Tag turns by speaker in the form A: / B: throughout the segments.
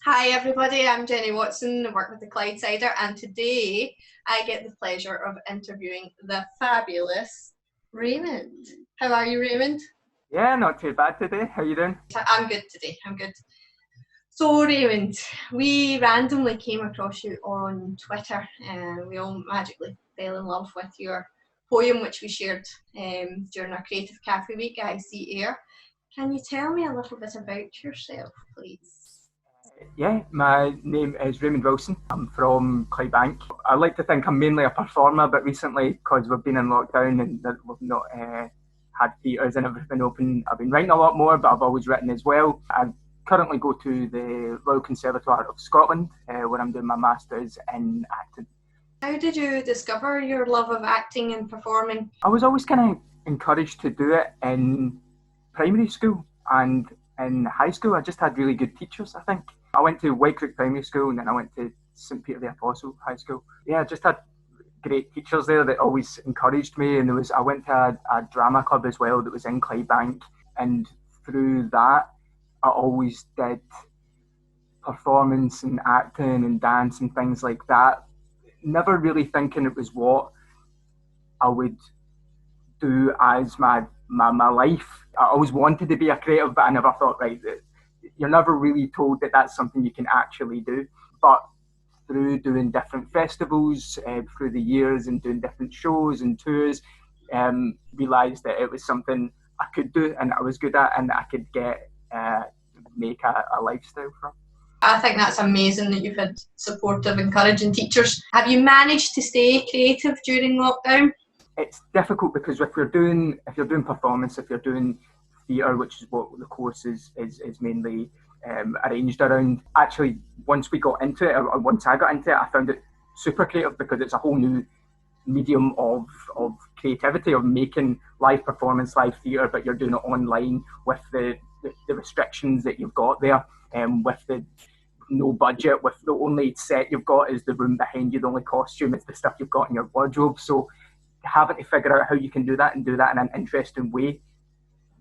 A: Hi everybody, I'm Jenny Watson, I work with the Clydesider, and today I get the pleasure of interviewing the fabulous Raymond. How are you, Raymond?
B: Yeah, not too bad today. How you doing?
A: I'm good today, I'm good. So Raymond, we randomly came across you on Twitter and we all magically fell in love with your poem which we shared during our Creative Cafe Week at IC Air. Can you tell me a little bit about yourself, please?
B: Yeah, my name is Raymond Wilson. I'm from Clydebank. I like to think I'm mainly a performer, but recently, because we've been in lockdown and that we've not had theatres and everything open, I've been writing a lot more, but I've always written as well. I currently go to the Royal Conservatoire of Scotland, where I'm doing my Masters in acting.
A: How did you discover your love of acting and performing?
B: I was always kind of encouraged to do it in primary school and in high school. I just had really good teachers, I think. I went to Whitecrook Primary School and then I went to St Peter the Apostle High School. Yeah, I just had great teachers there that always encouraged me. And I went to a drama club as well that was in Clydebank. And through that, I always did performance and acting and dance and things like that. Never really thinking it was what I would do as my life. I always wanted to be a creative, but I never thought, right, that you're never really told that that's something you can actually do. But through doing different festivals through the years and doing different shows and tours, realised that it was something I could do and I was good at and I could make a lifestyle from.
A: I think that's amazing that you've had supportive, encouraging teachers. Have you managed to stay creative during lockdown?
B: It's difficult because if you're doing performance, if you're doing theatre, which is what the course is mainly arranged around. Actually, once we got into it, or once I got into it, I found it super creative because it's a whole new medium of creativity, of making live performance, live theatre, but you're doing it online with the restrictions that you've got there, with the no budget, with the only set you've got is the room behind you, the only costume is the stuff you've got in your wardrobe. So having to figure out how you can do that and do that in an interesting way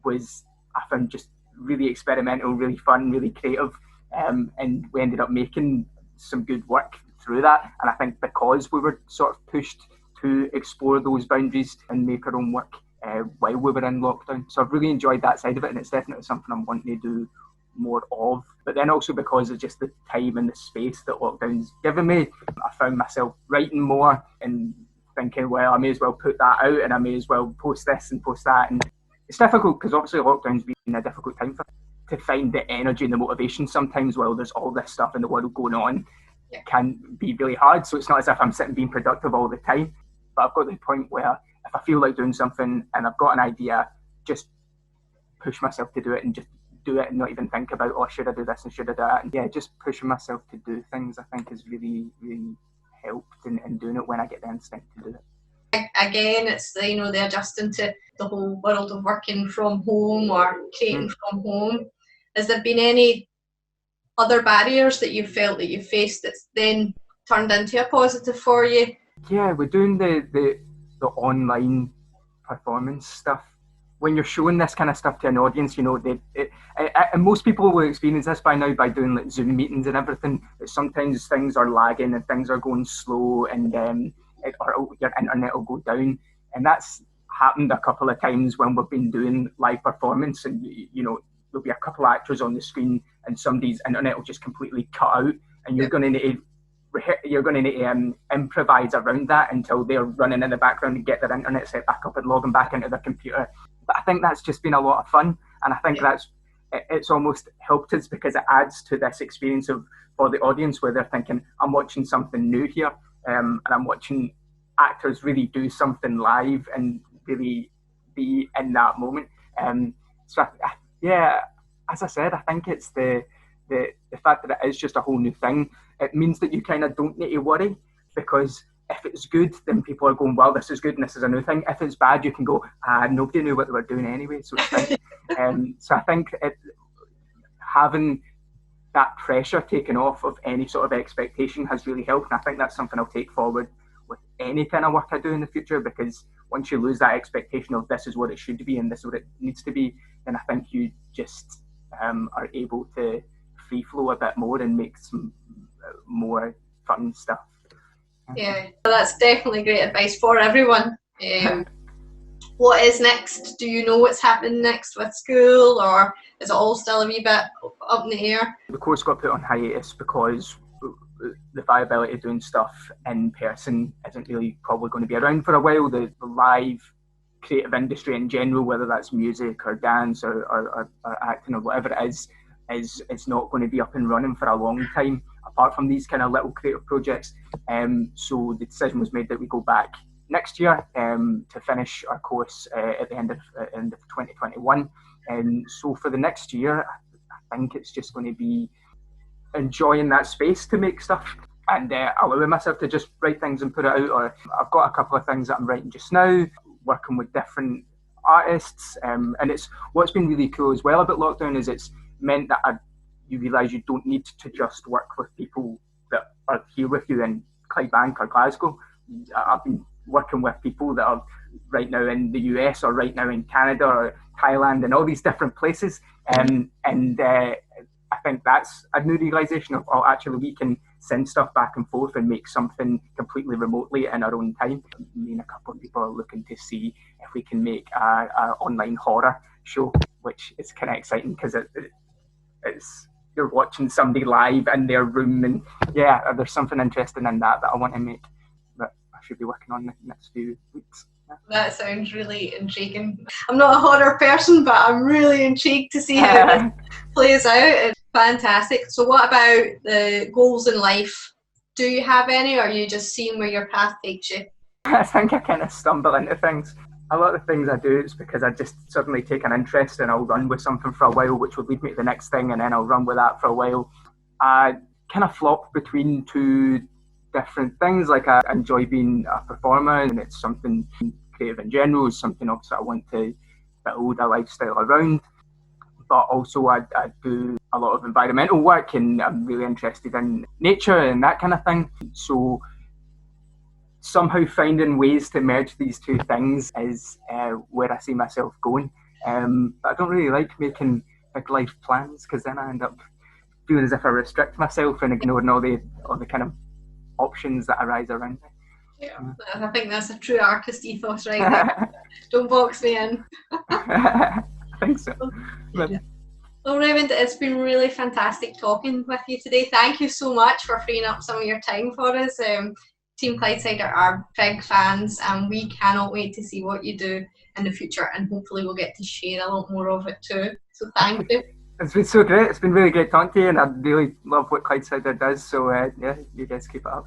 B: was, I found, just really experimental, really fun, really creative, and we ended up making some good work through that. And I think because we were sort of pushed to explore those boundaries and make our own work while we were in lockdown. So I've really enjoyed that side of it, and it's definitely something I'm wanting to do more of. But then also because of just the time and the space that lockdown's given me, I found myself writing more and thinking, well, I may as well put that out and I may as well post this and post that. And it's difficult because obviously lockdown's been a difficult time to find the energy and the motivation sometimes while there's all this stuff in the world going on. It can be really hard. So it's not as if I'm sitting being productive all the time. But I've got to the point where if I feel like doing something and I've got an idea, just push myself to do it and just do it and not even think about, oh, should I do this and should I do that? And yeah, just pushing myself to do things, I think, has really, really helped in doing it when I get the instinct to do it.
A: Again, it's the adjusting to the whole world of working from home or creating from home. Has there been any other barriers that you felt that you faced that's then turned into a positive for you?
B: Yeah, we're doing the online performance stuff. When you're showing this kind of stuff to an audience, and most people will experience this by now by doing like Zoom meetings and everything. That sometimes things are lagging and things are going slow, and or your internet will go down, and that's happened a couple of times when we've been doing live performance, and there'll be a couple of actors on the screen, and somebody's internet will just completely cut out, and you're going to need to improvise around that until they're running in the background and get their internet set back up and logging back into their computer. But I think that's just been a lot of fun, and I think it's almost helped us because it adds to this experience for the audience where they're thinking, I'm watching something new here, and I'm watching actors really do something live and really be in that moment. Yeah, as I said, I think it's the fact that it is just a whole new thing. It means that you kind of don't need to worry, because if it's good, then people are going, well, this is good and this is a new thing. If it's bad, you can go, nobody knew what they were doing anyway, so it's fine. So I think having that pressure taken off of any sort of expectation has really helped, and I think that's something I'll take forward with any kind of work I do in the future, because once you lose that expectation of this is what it should be and this is what it needs to be, then I think you just are able to free flow a bit more and make some more fun stuff.
A: Yeah, that's definitely great advice for everyone. What is next? Do you know what's happening next with school, or is it all still a wee bit up in the air?
B: The course got put on hiatus because the viability of doing stuff in person isn't really probably going to be around for a while. The live creative industry in general, whether that's music or dance or acting or whatever it is not going to be up and running for a long time, apart from these kind of little creative projects. So the decision was made that we go back next year to finish our course at the end of 2021. And so for the next year, I think it's just going to be enjoying that space to make stuff and allowing myself to just write things and put it out. Or I've got a couple of things that I'm writing just now, working with different artists, and it's what's been really cool as well about lockdown is it's meant that you realise you don't need to just work with people that are here with you in Clydebank or Glasgow. I've been working with people that are right now in the US or right now in Canada or Thailand and all these different places, and I think that's a new realisation of, oh, actually we can send stuff back and forth and make something completely remotely in our own time. Me and a couple of people are looking to see if we can make a online horror show, which is kind of exciting because it's you're watching somebody live in their room, and yeah, there's something interesting in that I want to make that I should be working on the next few weeks.
A: That sounds really intriguing. I'm not a horror person, but I'm really intrigued to see how this plays out. It's fantastic. So what about the goals in life? Do you have any, or are you just seeing where your path takes you?
B: I think I kind of stumble into things. A lot of the things I do is because I just suddenly take an interest and I'll run with something for a while, which will lead me to the next thing, and then I'll run with that for a while. I kind of flop between two different things. Like I enjoy being a performer, and it's something creative in general, is something else that I want to build a lifestyle around. But also I do a lot of environmental work, and I'm really interested in nature and that kind of thing. So somehow finding ways to merge these two things is where I see myself going. But I don't really like making big life plans, because then I end up feeling as if I restrict myself and ignoring all the kind of options that arise around me.
A: Yeah, I think that's a true artist ethos right there. Don't box me in.
B: I think so.
A: Yeah. Well, Raymond, it's been really fantastic talking with you today. Thank you so much for freeing up some of your time for us. Team Clydeside are big fans, and we cannot wait to see what you do in the future, and hopefully we'll get to share a lot more of it too. So thank you.
B: It's been so great. It's been really great talking to you, and I really love what Clydeside does. So yeah, you guys keep it up.